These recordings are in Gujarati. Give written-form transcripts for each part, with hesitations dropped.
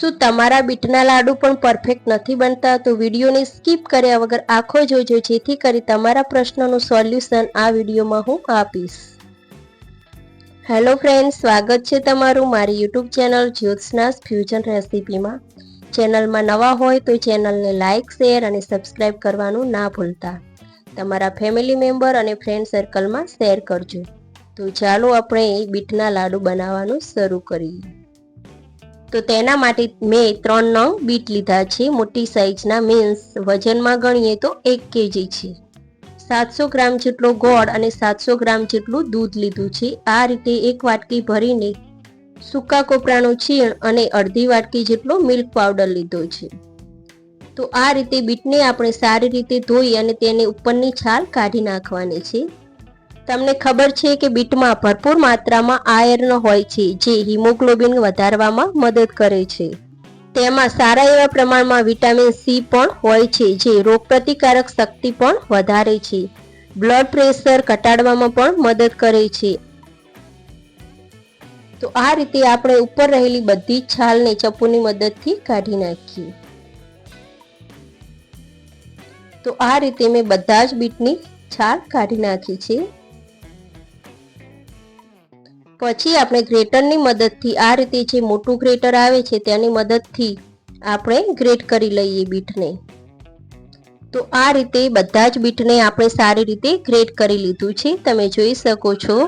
શું તમારા બીટના લાડુ પણ પરફેક્ટ નથી બનતા? તો વિડીયોને સ્કીપ કર્યા વગર આખો જોજો, જેથી કરી તમારા પ્રશ્નનું સોલ્યુશન આ વિડીયોમાં હું આપીશ. હેલો ફ્રેન્ડ્સ, સ્વાગત છે તમારું મારી યુટ્યુબ ચેનલ જ્યોત્સનાસ ફ્યુઝન રેસિપીમાં. ચેનલમાં નવા હોય તો ચેનલને લાઇક, શેર અને સબસ્ક્રાઈબ કરવાનું ના ભૂલતા. તમારા ફેમિલી મેમ્બર અને ફ્રેન્ડ સર્કલમાં શેર કરજો. તો ચાલો આપણે બીટના લાડુ બનાવવાનું શરૂ કરીએ. તો તેના માટે મેં 3 નંગ બીટ લીધા છે, મોટી સાઈઝના, મીન્સ વજનમાં ગણીએ તો 1 kg છે. 700 ગ્રામ જેટલો ગોળ અને 700 ગ્રામ જેટલું દૂધ લીધું છે. આ રીતે 1 વાટકી ભરીને સૂકા કોપરાનું છીણ અને અડધી વાટકી જેટલો મિલ્ક પાવડર લીધો છે. તો આ રીતે બીટને આપણે સારી રીતે ધોઈ અને તેને ઉપરની છાલ કાઢી નાખવાની છે. તમને ખબર છે કે બીટમાં ભરપૂર માત્રામાં આયર્ન હોય છે, જે હિમોગ્લોબિન વધારવામાં મદદ કરે છે. તેમાં સારા એવા પ્રમાણમાં વિટામિન સી પણ હોય છે, જે રોગપ્રતિકારક શક્તિ પણ વધારે છે. બ્લડ પ્રેશર ઘટાડવામાં પણ મદદ કરે છે. તો આ રીતે આપણે ઉપર રહેલી બધી જ છાલને ચપ્પુની મદદથી કાઢી નાખીએ. તો આ રીતે મેં બધા જ બીટની છાલ કાઢી નાખી છે. પછી આપણે ગ્રેટરની મદદથી આ રીતે જે મોટું ગ્રેટર આવે છે તેની મદદથી આપણે ગ્રેટ કરી લઈએ બીટને. તો આ રીતે બધા જ બીટને આપણે સારી રીતે ગ્રેટ કરી લીધું છે, તમે જોઈ શકો છો.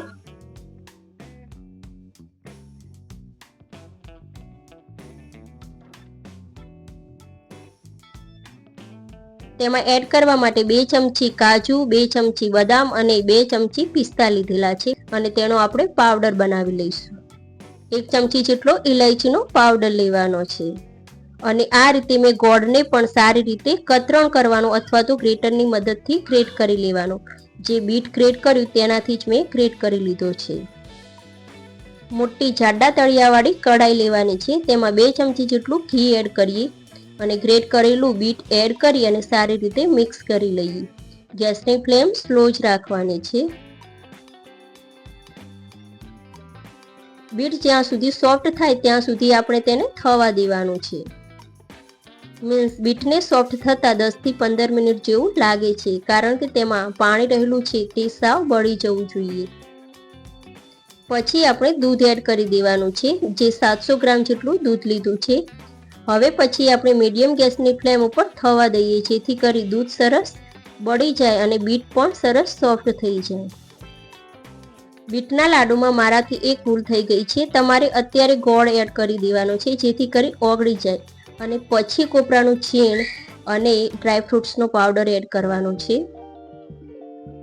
તેમાં એડ કરવા માટે 2 ચમચી કાજુ, 2 ચમચી બદામ અને 2 ચમચી પિસ્તા લીધેલા છે, અને તેનો આપણે પાવડર બનાવી લઈશું. 1 ચમચી જેટલો ઇલાયચીનો પાવડર લેવાનો છે. અને આ રીતે મેં ગોળને પણ સારી રીતે કતરણ કરવાનો અથવા તો ગ્રેટરની મદદથી ગ્રેટ કરી લેવાનો. જે બીટ ગ્રેટ કર્યું તેનાથી જ મેં ગ્રેટ કરી લીધો છે. મોટી જાડા તળિયાવાળી કઢાઈ લેવાની છે, તેમાં 2 ચમચી જેટલું ઘી એડ કરીએ અને ગ્રેટ કરેલું બીટ એડ કરી અને સારી રીતે મિક્સ કરી લઈએ. ગેસની ફ્લેમ સ્લો જ રાખવાની છે. બીટ જ્યાં સુધી સોફ્ટ થાય ત્યાં સુધી આપણે તેને થવા દેવાનું છે. મીન્સ બીટને સોફ્ટ થતા 10 થી 15 મિનિટ જેવું લાગે છે, કારણ કે તેમાં પાણી રહેલું છે તે સાવ બળી જવું જોઈએ. પછી આપણે દૂધ એડ કરી દેવાનું છે, જે 700 ગ્રામ જેટલું દૂધ લીધું છે. હવે પછી આપણે મીડિયમ ગેસની ફ્લેમ ઉપર થવા દઈએ, જેથી કરી દૂધ સરસ બળી જાય અને બીટ પણ સરસ સોફ્ટ થઈ જાય. બીટના લાડુમાં મારાથી એક ભૂલ થઈ ગઈ છે. તમારે અત્યારે ગોળ એડ કરી દેવાનો છે, જેથી કરી ઓગળી જાય, અને પછી કોપરાનું છીણ અને ડ્રાયફ્રૂટ્સનો પાવડર એડ કરવાનો છે.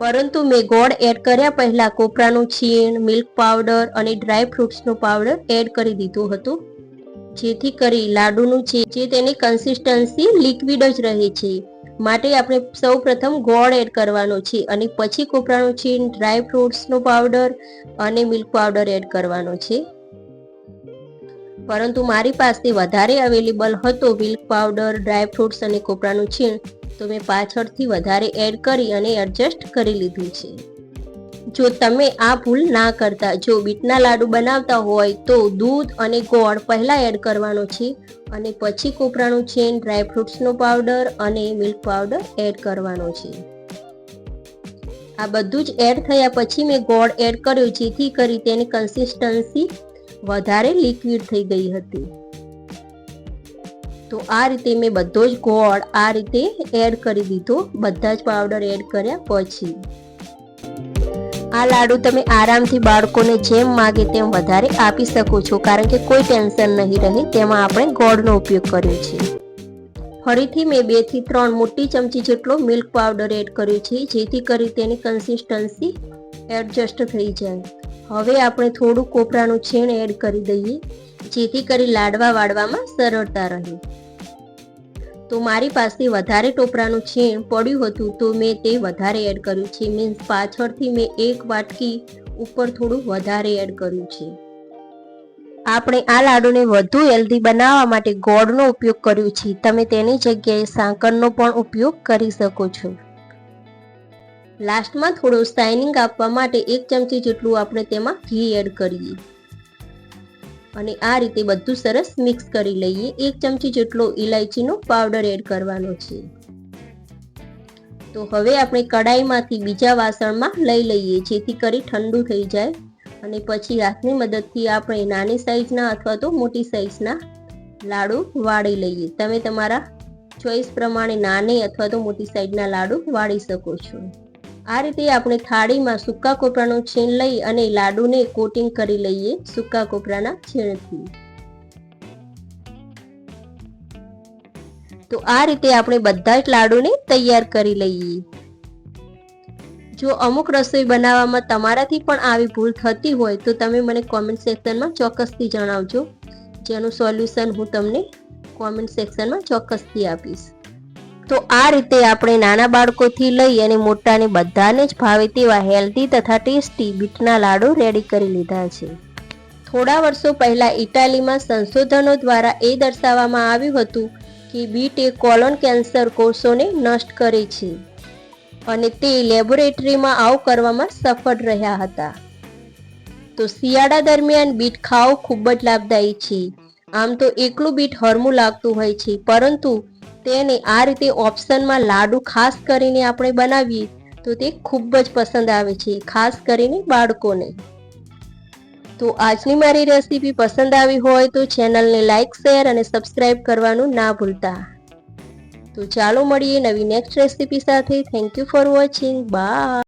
પરંતુ મેં ગોળ એડ કર્યા પહેલા કોપરાનું છીણ, મિલ્ક પાવડર અને ડ્રાયફ્રૂટ્સનો પાવડર એડ કરી દીધો હતો, જેથી કરી લાડુનું છે જે તેની કન્સિસ્ટન્સી લિક્વિડ જ રહે છે. માટે આપણે સૌ પ્રથમ ગોળ એડ કરવાનો છે અને પછી કોપરાનું છીણ, ડ્રાયફ્રૂટ્સનો પાવડર અને મિલ્ક પાવડર એડ કરવાનો છે. પરંતુ મારી પાસે વધારે અવેલેબલ હતો મિલ્ક પાવડર, ડ્રાયફ્રૂટ્સ અને કોપરાનું છીણ, તો મેં પાછળથી વધારે એડ કરી અને એડજસ્ટ કરી લીધું છે. જો તમે આ ભૂલ ના કરતા, જો બીટના લાડુ બનાવતા હોય તો દૂધ અને ગોળ પહેલા એડ કરવાનો છે અને પછી કોપરાનું છીણ, ડ્રાયફ્રૂટ્સનો પાવડર અને મિલ્ક પાવડર એડ કરવાનો છે. આ બધું જ એડ થયા પછી મેં ગોળ એડ કર્યો, જેથી કરી તેની કન્સિસ્ટન્સી વધારે લિક્વિડ થઈ ગઈ હતી. તો આ રીતે મેં બધો જ ગોળ આ રીતે એડ કરી દીધો, બધા જ પાવડર એડ કર્યા પછી. આ લાડુ તમે આરામથી બાળકોને જેમ માગે તેમ વધારે આપી શકો છો, કારણ કે કોઈ ટેન્શન નહીં રહે. તેમાં આપણે ગોળનો ઉપયોગ કર્યો છે. ફરીથી મેં 2 થી 3 મોટી ચમચી જેટલો મિલ્ક પાવડર એડ કર્યો છે, જેથી કરી તેની કન્સિસ્ટન્સી એડજસ્ટ થઈ જાય. હવે આપણે થોડું કોપરાનું છીણ એડ કરી દઈએ, જેથી કરી લાડવા વાળવામાં સરળતા રહે. તો મારી પાસે વધારે ટોપરાનું છીણ પડ્યું હતું, તો મેં તે વધારે એડ કર્યું છે. મીન્સ પાછળથી મેં 1 વાટકી ઉપર થોડું વધારે એડ કર્યું છે. આપણે આ લાડુને વધુ હેલ્ધી બનાવવા માટે ગોળનો ઉપયોગ કર્યો છે. તમે તેની જગ્યાએ સાકરનો પણ ઉપયોગ કરી શકો છો. લાસ્ટમાં થોડો શાઇનિંગ આપવા માટે 1 ચમચી જેટલું આપણે તેમાં ઘી એડ કરીએ. અને આ રીતે બધું સરસ મિક્સ કરી લઈએ. 1 ચમચી જેટલો ઇલાયચીનો પાવડર એડ કરવાનો છે. તો હવે આપણે કડાઈમાંથી બીજા વાસણમાં લઈ લઈએ, જેથી કરી ઠંડુ થઈ જાય. અને પછી હાથની મદદથી આપણે નાની સાઈઝના અથવા તો મોટી સાઈઝના લાડુ વાળી લઈએ. તમે તમારા ચોઈસ પ્રમાણે નાની અથવા તો મોટી સાઈઝના લાડુ વાળી શકો છો. આ રીતે આપણે થાળીમાં સૂકા કોપરાનું છીણ લઈ અને લાડુને કોટિંગ કરી લઈએ સૂકા કોપરાના છીણથી. તો આ રીતે આપણે બધા જ લાડુને તૈયાર કરી લઈએ. જો અમુક રસોઈ બનાવવામાં તમારાથી પણ આવી ભૂલ થતી હોય તો તમે મને કોમેન્ટ સેક્શનમાં ચોક્કસથી જણાવજો, જેનું સોલ્યુશન હું તમને કોમેન્ટ સેક્શનમાં ચોક્કસથી આપીશ. તો આ રીતે આપણે નાના બાળકોથી લઈ અને મોટાને બધાને જ ભાવે તેવા હેલ્ધી તથા ટેસ્ટી બીટના લાડુ રેડી કરી લીધા છે. થોડા વર્ષો પહેલા ઇટાલીમાં સંશોધનો દ્વારા એ દર્શાવવામાં આવ્યું હતું કે બીટ એ કોલોન કેન્સર કોષોને નષ્ટ કરે છે અને તે લેબોરેટરીમાં આવું કરવામાં સફળ રહ્યા હતા. તો શિયાળા દરમિયાન બીટ ખાવું ખૂબ જ લાભદાયી છે. આમ તો એકલું બીટ હરમું લાગતું હોય છે, પરંતુ તેને આ રીતે ઓપ્શનમાં લાડુ ખાસ કરીને આપણે બનાવીએ તો તે ખૂબ જ પસંદ આવે છે, ખાસ કરીને બાળકોને. તો આજની મારી રેસીપી પસંદ આવી હોય તો ચેનલને લાઈક, શેર અને સબસ્ક્રાઈબ કરવાનું ના ભૂલતા. તો ચાલો મળીએ નવી નેક્સ્ટ રેસીપી સાથે. Thank you for watching. By.